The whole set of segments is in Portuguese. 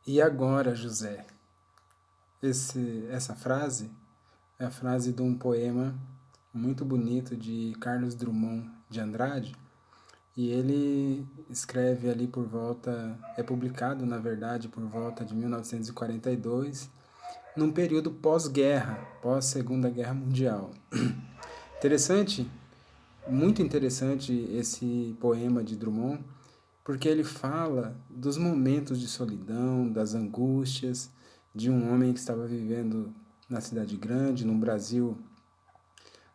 E agora, José? Essa frase é a frase de um poema muito bonito de Carlos Drummond de Andrade, e ele escreve ali por volta, é publicado, na verdade, por volta de 1942, num período pós-guerra, pós-Segunda Guerra Mundial. Interessante, muito interessante esse poema de Drummond, porque ele fala dos momentos de solidão, das angústias de um homem que estava vivendo na cidade grande, no Brasil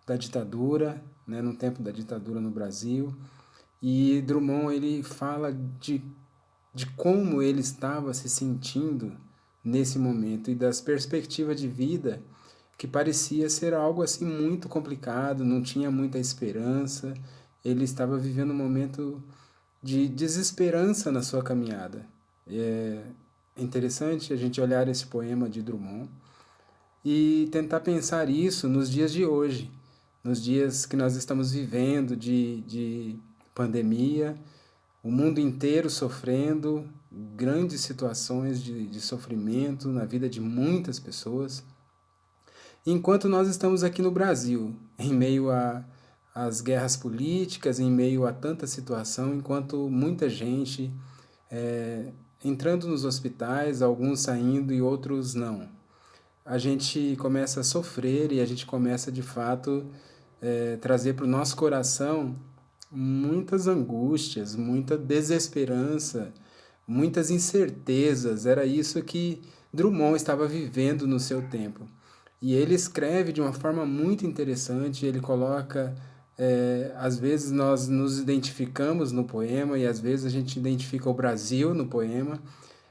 da ditadura, né, no tempo da ditadura no Brasil. E Drummond ele fala de como ele estava se sentindo nesse momento e das perspectivas de vida que parecia ser algo assim muito complicado, não tinha muita esperança, ele estava vivendo um momento de desesperança na sua caminhada. É interessante a gente olhar esse poema de Drummond e tentar pensar isso nos dias de hoje, nos dias que nós estamos vivendo de pandemia, o mundo inteiro sofrendo grandes situações de sofrimento na vida de muitas pessoas, enquanto nós estamos aqui no Brasil, em meio às guerras políticas, em meio a tanta situação, enquanto muita gente entrando nos hospitais, alguns saindo e outros não. A gente começa a sofrer e a gente começa de fato trazer para o nosso coração muitas angústias, muita desesperança, muitas incertezas. Era isso que Drummond estava vivendo no seu tempo. E ele escreve de uma forma muito interessante, ele coloca, às vezes nós nos identificamos no poema e às vezes a gente identifica o Brasil no poema.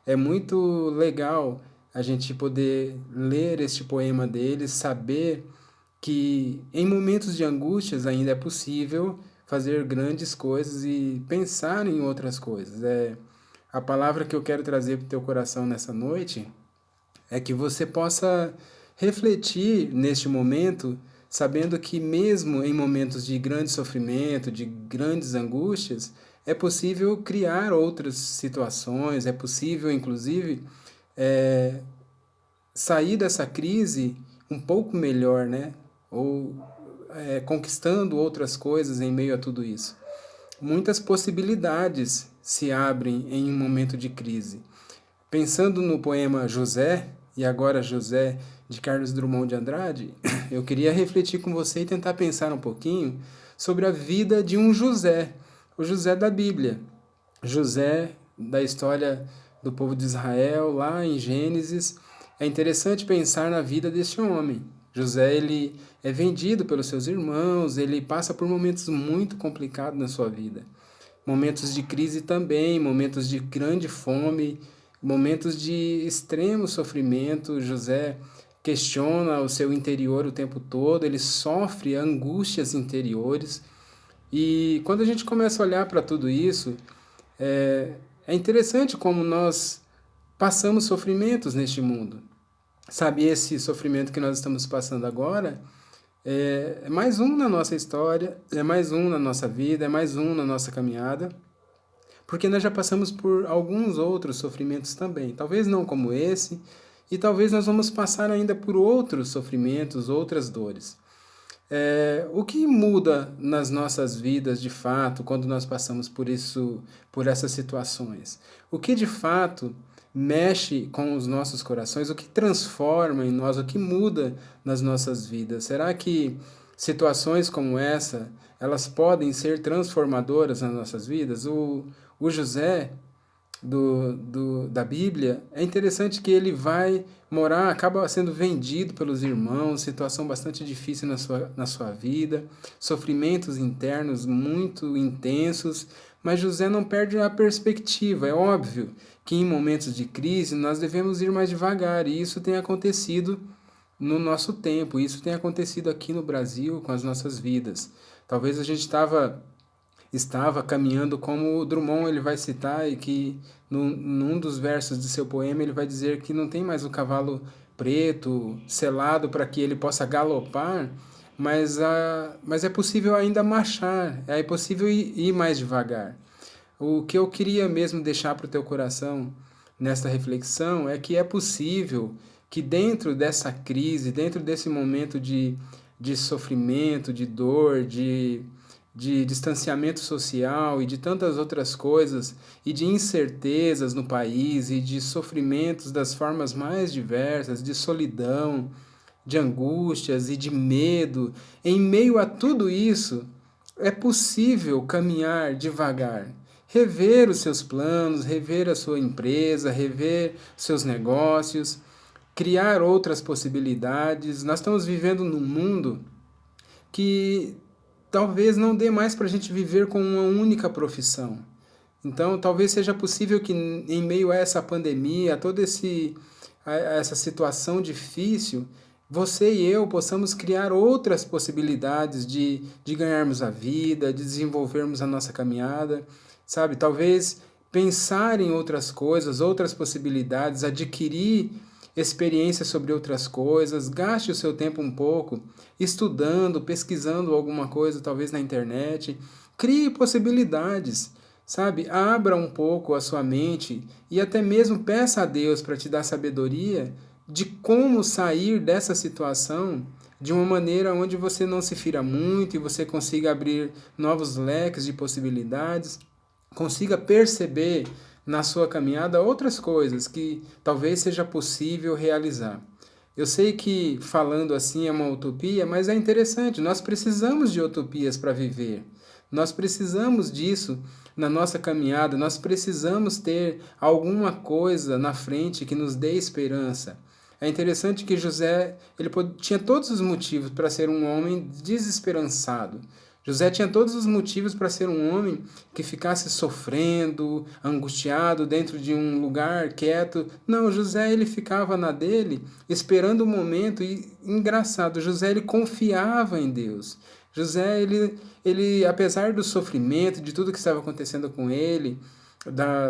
É muito legal a gente poder ler este poema dele, saber que em momentos de angústias ainda é possível fazer grandes coisas e pensar em outras coisas. A palavra que eu quero trazer para o teu coração nessa noite é que você possa refletir neste momento, sabendo que mesmo em momentos de grande sofrimento, de grandes angústias, é possível criar outras situações, é possível, inclusive, é, sair dessa crise um pouco melhor, né? Ou conquistando outras coisas em meio a tudo isso. Muitas possibilidades se abrem em um momento de crise. Pensando no poema José, e agora José, de Carlos Drummond de Andrade, eu queria refletir com você e tentar pensar um pouquinho sobre a vida de um José, o José da Bíblia. José, da história do povo de Israel, lá em Gênesis. É interessante pensar na vida deste homem. José, ele é vendido pelos seus irmãos, ele passa por momentos muito complicados na sua vida. Momentos de crise também, momentos de grande fome, momentos de extremo sofrimento. José questiona o seu interior o tempo todo, ele sofre angústias interiores. E quando a gente começa a olhar para tudo isso, é interessante como nós passamos sofrimentos neste mundo. Sabe, esse sofrimento que nós estamos passando agora é mais um na nossa história, é mais um na nossa vida, é mais um na nossa caminhada, porque nós já passamos por alguns outros sofrimentos também. Talvez não como esse, e talvez nós vamos passar ainda por outros sofrimentos, outras dores. O que muda nas nossas vidas de fato quando nós passamos por isso, por essas situações? O que de fato mexe com os nossos corações? O que transforma em nós? O que muda nas nossas vidas? Será que situações como essa elas podem ser transformadoras nas nossas vidas? O José da Bíblia, é interessante que ele vai morar, acaba sendo vendido pelos irmãos, situação bastante difícil na sua vida, sofrimentos internos muito intensos, mas José não perde a perspectiva. É óbvio que em momentos de crise nós devemos ir mais devagar, e isso tem acontecido no nosso tempo, isso tem acontecido aqui no Brasil com as nossas vidas. Talvez a gente estava caminhando, como o Drummond ele vai citar, e que num dos versos de seu poema ele vai dizer que não tem mais o cavalo preto selado para que ele possa galopar, mas é possível ainda marchar, é possível ir mais devagar. O que eu queria mesmo deixar para o teu coração nesta reflexão é que é possível que dentro dessa crise, dentro desse momento de sofrimento, de dor, de distanciamento social e de tantas outras coisas, e de incertezas no país, e de sofrimentos das formas mais diversas, de solidão, de angústias e de medo, em meio a tudo isso, é possível caminhar devagar, rever os seus planos, rever a sua empresa, rever seus negócios, criar outras possibilidades. Nós estamos vivendo num mundo que talvez não dê mais para a gente viver com uma única profissão. Então, talvez seja possível que, em meio a essa pandemia, a essa situação difícil, você e eu possamos criar outras possibilidades de ganharmos a vida, de desenvolvermos a nossa caminhada, sabe? Talvez pensar em outras coisas, outras possibilidades, adquirir experiência sobre outras coisas, gaste o seu tempo um pouco estudando, pesquisando alguma coisa, talvez na internet, crie possibilidades, sabe? Abra um pouco a sua mente e até mesmo peça a Deus para te dar sabedoria de como sair dessa situação de uma maneira onde você não se fira muito e você consiga abrir novos leques de possibilidades, consiga perceber na sua caminhada outras coisas que talvez seja possível realizar. Eu sei que falando assim é uma utopia, mas é interessante, nós precisamos de utopias para viver. Nós precisamos disso na nossa caminhada, nós precisamos ter alguma coisa na frente que nos dê esperança. É interessante que José tinha todos os motivos para ser um homem desesperançado. José tinha todos os motivos para ser um homem que ficasse sofrendo, angustiado dentro de um lugar quieto. Não, José ele ficava na dele, esperando o momento. E engraçado, José ele confiava em Deus. José ele apesar do sofrimento, de tudo que estava acontecendo com ele,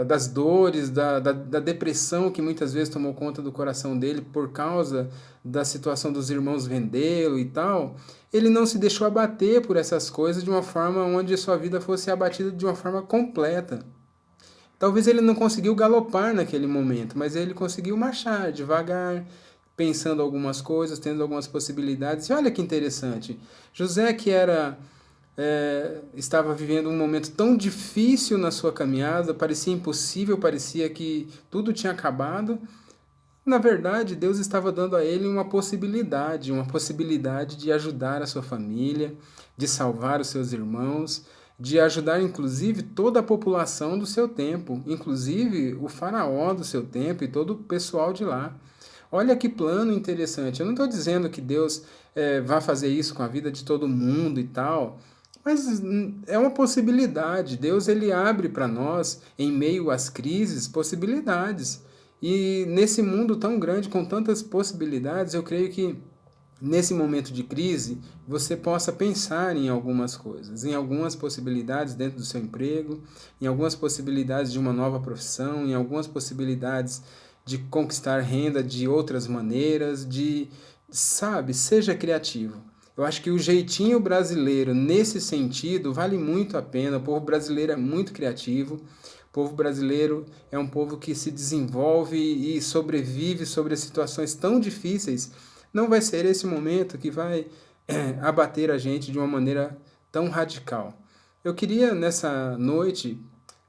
das dores, da depressão que muitas vezes tomou conta do coração dele por causa da situação dos irmãos vendê-lo e tal, ele não se deixou abater por essas coisas de uma forma onde a sua vida fosse abatida de uma forma completa. Talvez ele não conseguiu galopar naquele momento, mas ele conseguiu marchar devagar, pensando algumas coisas, tendo algumas possibilidades. E olha que interessante, José que estava vivendo um momento tão difícil na sua caminhada, parecia impossível, parecia que tudo tinha acabado. Na verdade, Deus estava dando a ele uma possibilidade de ajudar a sua família, de salvar os seus irmãos, de ajudar inclusive toda a população do seu tempo, inclusive o faraó do seu tempo e todo o pessoal de lá. Olha que plano interessante. Eu não estou dizendo que Deus vai fazer isso com a vida de todo mundo e tal, mas é uma possibilidade. Deus ele abre para nós, em meio às crises, possibilidades. E nesse mundo tão grande, com tantas possibilidades, eu creio que nesse momento de crise, você possa pensar em algumas coisas, em algumas possibilidades dentro do seu emprego, em algumas possibilidades de uma nova profissão, em algumas possibilidades de conquistar renda de outras maneiras, sabe, seja criativo. Eu acho que o jeitinho brasileiro, nesse sentido, vale muito a pena. O povo brasileiro é muito criativo. O povo brasileiro é um povo que se desenvolve e sobrevive sobre situações tão difíceis. Não vai ser esse momento que vai abater a gente de uma maneira tão radical. Eu queria, nessa noite,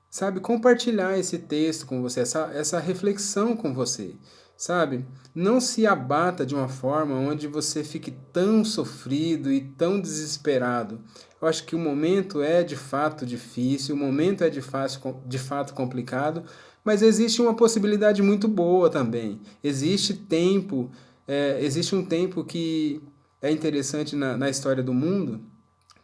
sabe, compartilhar esse texto com você, essa reflexão com você, sabe? Não se abata de uma forma onde você fique tão sofrido e tão desesperado. Eu acho que o momento é de fato difícil, o momento é de fato complicado, mas existe uma possibilidade muito boa também. Existe um tempo que é interessante na história do mundo,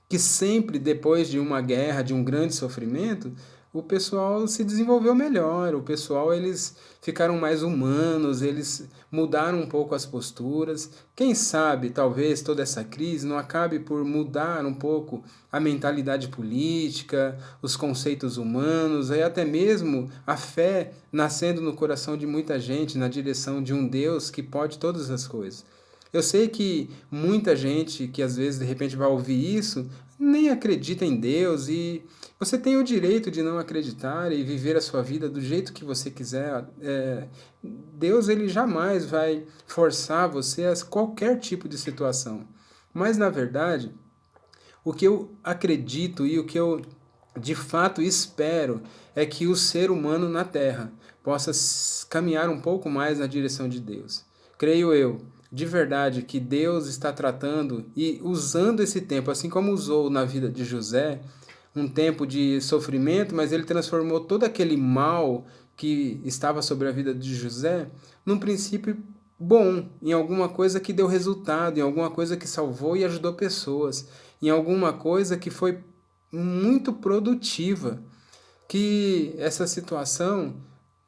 que sempre depois de uma guerra, de um grande sofrimento, o pessoal se desenvolveu melhor, o pessoal eles ficaram mais humanos, eles mudaram um pouco as posturas. Quem sabe, talvez toda essa crise não acabe por mudar um pouco a mentalidade política, os conceitos humanos, e até mesmo a fé nascendo no coração de muita gente na direção de um Deus que pode todas as coisas. Eu sei que muita gente que às vezes de repente vai ouvir isso nem acredita em Deus e Você tem o direito de não acreditar e viver a sua vida do jeito que você quiser. Deus, ele jamais vai forçar você a qualquer tipo de situação. Mas, na verdade, o que eu acredito e o que eu de fato espero é que o ser humano na Terra possa caminhar um pouco mais na direção de Deus. Creio eu, de verdade, que Deus está tratando e usando esse tempo, assim como usou na vida de José, um tempo de sofrimento, mas ele transformou todo aquele mal que estava sobre a vida de José num princípio bom, em alguma coisa que deu resultado, em alguma coisa que salvou e ajudou pessoas, em alguma coisa que foi muito produtiva. Que essa situação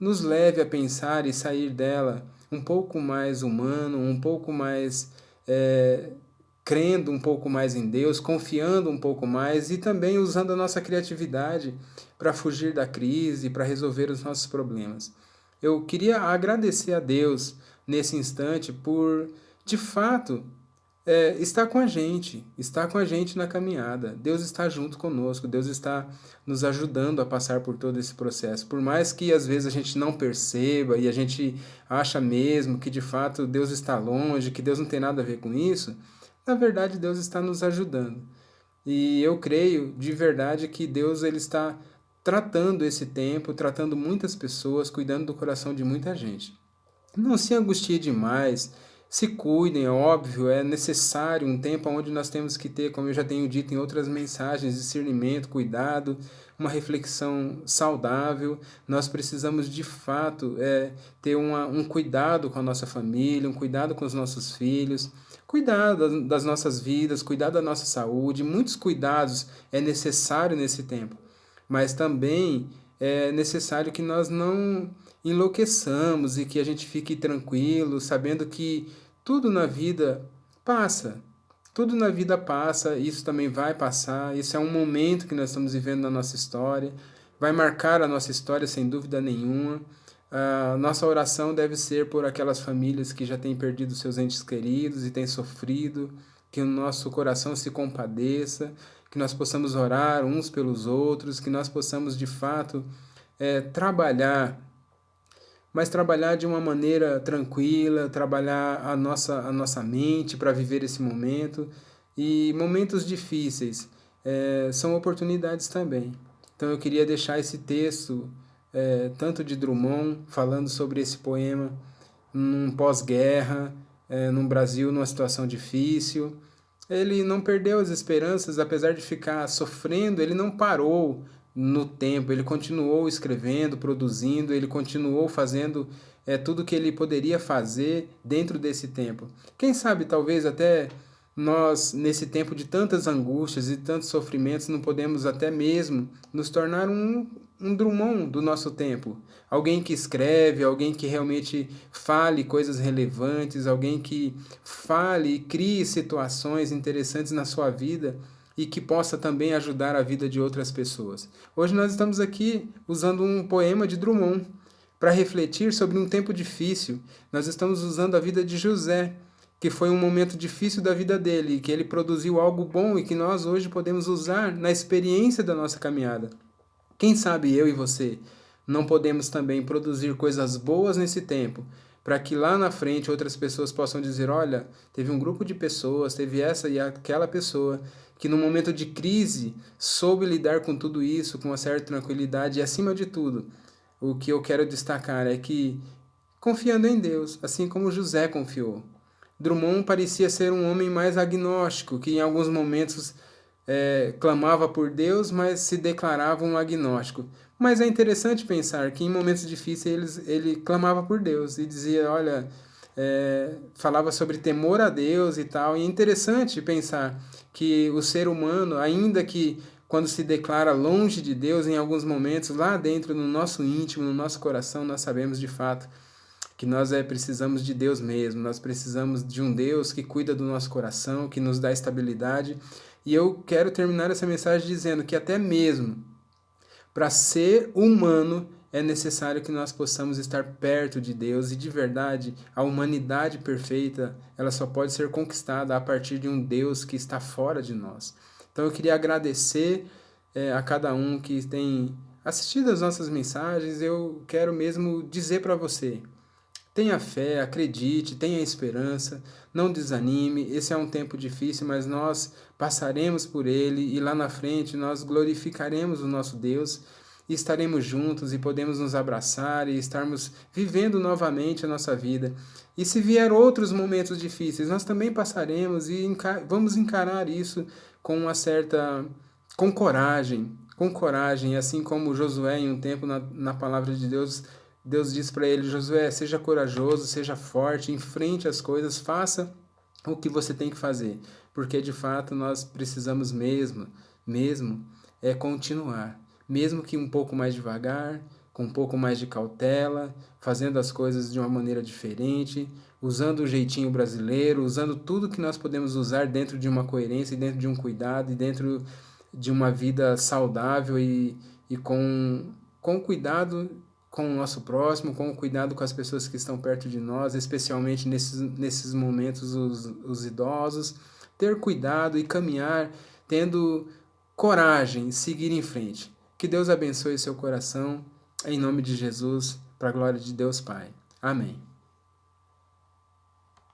nos leve a pensar e sair dela um pouco mais humano, um pouco mais crendo um pouco mais em Deus, confiando um pouco mais e também usando a nossa criatividade para fugir da crise, para resolver os nossos problemas. Eu queria agradecer a Deus nesse instante por, de fato, está com a gente na caminhada. Deus está junto conosco, Deus está nos ajudando a passar por todo esse processo. Por mais que às vezes a gente não perceba e a gente acha mesmo que de fato Deus está longe, que Deus não tem nada a ver com isso, na verdade Deus está nos ajudando. E eu creio de verdade que Deus ele está tratando esse tempo, tratando muitas pessoas, cuidando do coração de muita gente. Não se angustie demais, se cuidem, é óbvio, é necessário um tempo onde nós temos que ter, como eu já tenho dito em outras mensagens, discernimento, cuidado, uma reflexão saudável. Nós precisamos de fato ter um cuidado com a nossa família, um cuidado com os nossos filhos, cuidar das nossas vidas, cuidar da nossa saúde. Muitos cuidados é necessário nesse tempo, mas também é necessário que nós não enlouqueçamos e que a gente fique tranquilo, sabendo que tudo na vida passa. Tudo na vida passa, isso também vai passar. Isso é um momento que nós estamos vivendo na nossa história. Vai marcar a nossa história sem dúvida nenhuma. A nossa oração deve ser por aquelas famílias que já têm perdido seus entes queridos e têm sofrido, que o nosso coração se compadeça, que nós possamos orar uns pelos outros, que nós possamos de fato trabalhar, mas trabalhar de uma maneira tranquila, trabalhar a nossa mente para viver esse momento. E momentos difíceis são oportunidades também. Então eu queria deixar esse texto, tanto de Drummond, falando sobre esse poema num pós-guerra, num Brasil numa situação difícil. Ele não perdeu as esperanças, apesar de ficar sofrendo, ele não parou no tempo, ele continuou escrevendo, produzindo, ele continuou fazendo tudo o que ele poderia fazer dentro desse tempo. Quem sabe, talvez até nós, nesse tempo de tantas angústias e tantos sofrimentos, não podemos até mesmo nos tornar um Drummond do nosso tempo. Alguém que escreve, alguém que realmente fale coisas relevantes, alguém que fale e crie situações interessantes na sua vida e que possa também ajudar a vida de outras pessoas. Hoje nós estamos aqui usando um poema de Drummond para refletir sobre um tempo difícil. Nós estamos usando a vida de José, que foi um momento difícil da vida dele, que ele produziu algo bom e que nós hoje podemos usar na experiência da nossa caminhada. Quem sabe eu e você não podemos também produzir coisas boas nesse tempo, para que lá na frente outras pessoas possam dizer, olha, teve um grupo de pessoas, teve essa e aquela pessoa, que no momento de crise soube lidar com tudo isso com uma certa tranquilidade e, acima de tudo, o que eu quero destacar é que, confiando em Deus, assim como José confiou. Drummond parecia ser um homem mais agnóstico, que em alguns momentos clamava por Deus, mas se declarava um agnóstico. Mas é interessante pensar que em momentos difíceis ele clamava por Deus e dizia, olha, falava sobre temor a Deus e tal. E é interessante pensar que o ser humano, ainda que quando se declara longe de Deus, em alguns momentos, lá dentro, no nosso íntimo, no nosso coração, nós sabemos de fato que nós precisamos de Deus mesmo, nós precisamos de um Deus que cuida do nosso coração, que nos dá estabilidade. E eu quero terminar essa mensagem dizendo que até mesmo para ser humano é necessário que nós possamos estar perto de Deus e de verdade a humanidade perfeita ela só pode ser conquistada a partir de um Deus que está fora de nós. Então eu queria agradecer a cada um que tem assistido as nossas mensagens, eu quero mesmo dizer para você: tenha fé, acredite, tenha esperança, não desanime. Esse é um tempo difícil, mas nós passaremos por ele e lá na frente nós glorificaremos o nosso Deus e estaremos juntos e podemos nos abraçar e estarmos vivendo novamente a nossa vida. E se vier outros momentos difíceis, nós também passaremos e vamos encarar isso com uma certa com coragem, assim como Josué em um tempo na palavra de Deus, Deus diz para ele: Josué, seja corajoso, seja forte, enfrente as coisas, faça o que você tem que fazer, porque de fato nós precisamos mesmo continuar, mesmo que um pouco mais devagar, com um pouco mais de cautela, fazendo as coisas de uma maneira diferente, usando o jeitinho brasileiro, usando tudo que nós podemos usar dentro de uma coerência, dentro de um cuidado e dentro de uma vida saudável e com cuidado com o nosso próximo, com cuidado com as pessoas que estão perto de nós, especialmente nesses momentos os idosos, ter cuidado e caminhar tendo coragem, seguir em frente. Que Deus abençoe seu coração, em nome de Jesus, para a glória de Deus Pai. Amém.